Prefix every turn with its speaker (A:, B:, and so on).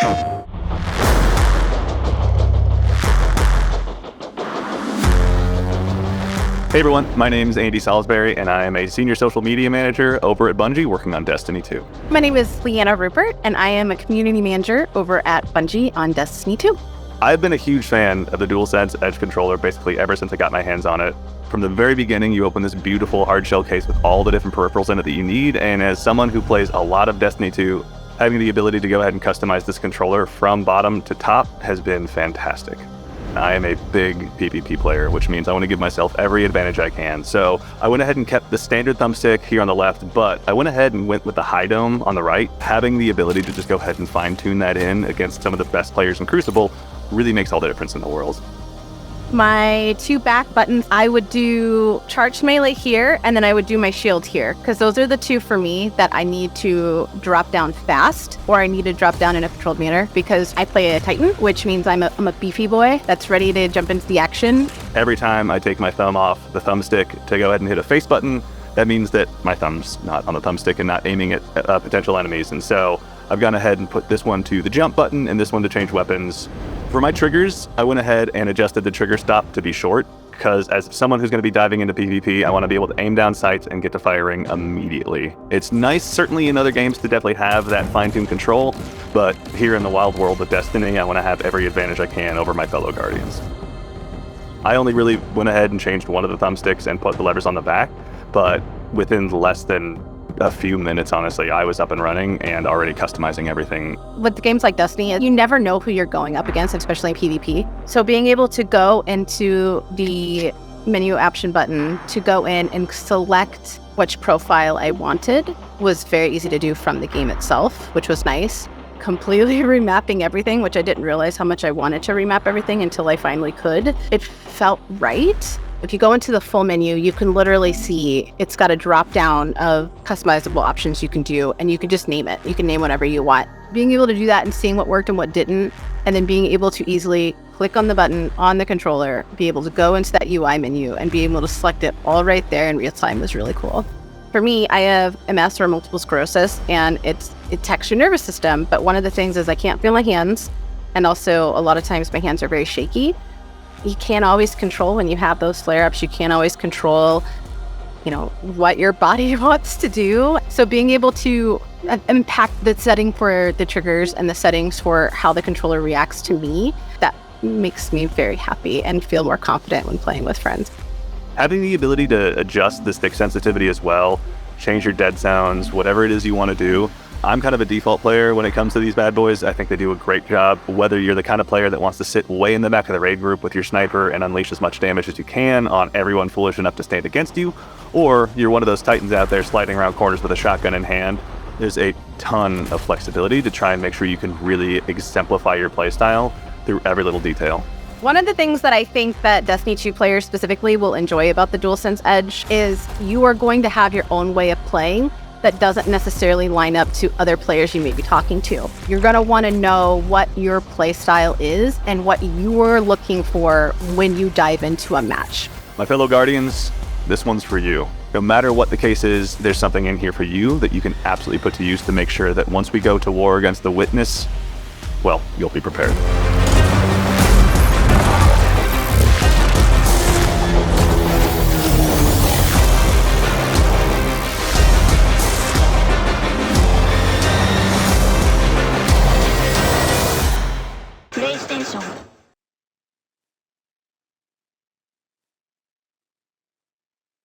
A: Hey everyone, my name is Andy Salisbury, and I am a senior social media manager over at Bungie working on Destiny 2.
B: My name is Leanna Rupert, and I am a community manager over at Bungie on Destiny 2.
A: I've been a huge fan of the DualSense Edge controller basically ever since I got my hands on it. From the very beginning, you open this beautiful hard shell case with all the different peripherals in it that you need, and as someone who plays a lot of Destiny 2, having the ability to go ahead and customize this controller from bottom to top has been fantastic. I am a big PvP player, which means I want to give myself every advantage I can. So I went ahead and kept the standard thumbstick here on the left, but I went ahead and went with the high dome on the right. Having the ability to just go ahead and fine tune that in against some of the best players in Crucible really makes all the difference in the world.
B: My two back buttons, I would do charged melee here, and then I would do my shield here, because those are the two for me that I need to drop down fast, or I need to drop down in a controlled manner, because I play a Titan, which means I'm a beefy boy that's ready to jump into the action.
A: Every time I take my thumb off the thumbstick to go ahead and hit a face button, that means that my thumb's not on the thumbstick and not aiming at potential enemies, and so I've gone ahead and put this one to the jump button and this one to change weapons. For my triggers, I went ahead and adjusted the trigger stop to be short, because as someone who's going to be diving into PvP, I want to be able to aim down sights and get to firing immediately. It's nice, certainly in other games, to definitely have that fine-tuned control, but here in the wild world of Destiny, I want to have every advantage I can over my fellow Guardians. I only really went ahead and changed one of the thumbsticks and put the levers on the back, but within less than a few minutes, honestly, I was up and running and already customizing everything.
B: With games like Destiny, you never know who you're going up against, especially in PvP. So being able to go into the menu option button to go in and select which profile I wanted was very easy to do from the game itself, which was nice. Completely remapping everything, which I didn't realize how much I wanted to remap everything until I finally could. It felt right. If you go into the full menu, you can literally see it's got a drop down of customizable options you can do, and you can just name it. You can name whatever you want. Being able to do that and seeing what worked and what didn't, and then being able to easily click on the button on the controller, be able to go into that UI menu and be able to select it all right there in real time was really cool. For me, I have MS or multiple sclerosis, and it attacks your nervous system, but one of the things is I can't feel my hands, and also a lot of times my hands are very shaky. You can't always control when you have those flare-ups. You can't always control, what your body wants to do. So being able to impact the setting for the triggers and the settings for how the controller reacts to me, that makes me very happy and feel more confident when playing with friends.
A: Having the ability to adjust the stick sensitivity as well, change your dead sounds, whatever it is you want to do. I'm kind of a default player when it comes to these bad boys. I think they do a great job. Whether you're the kind of player that wants to sit way in the back of the raid group with your sniper and unleash as much damage as you can on everyone foolish enough to stand against you, or you're one of those titans out there sliding around corners with a shotgun in hand, there's a ton of flexibility to try and make sure you can really exemplify your playstyle through every little detail.
B: One of the things that I think that Destiny 2 players specifically will enjoy about the DualSense Edge is you are going to have your own way of playing that doesn't necessarily line up to other players you may be talking to. You're going to want to know what your play style is and what you're looking for when you dive into a match.
A: My fellow Guardians, this one's for you. No matter what the case is, there's something in here for you that you can absolutely put to use to make sure that once we go to war against the Witness, well, you'll be prepared.
C: PlayStation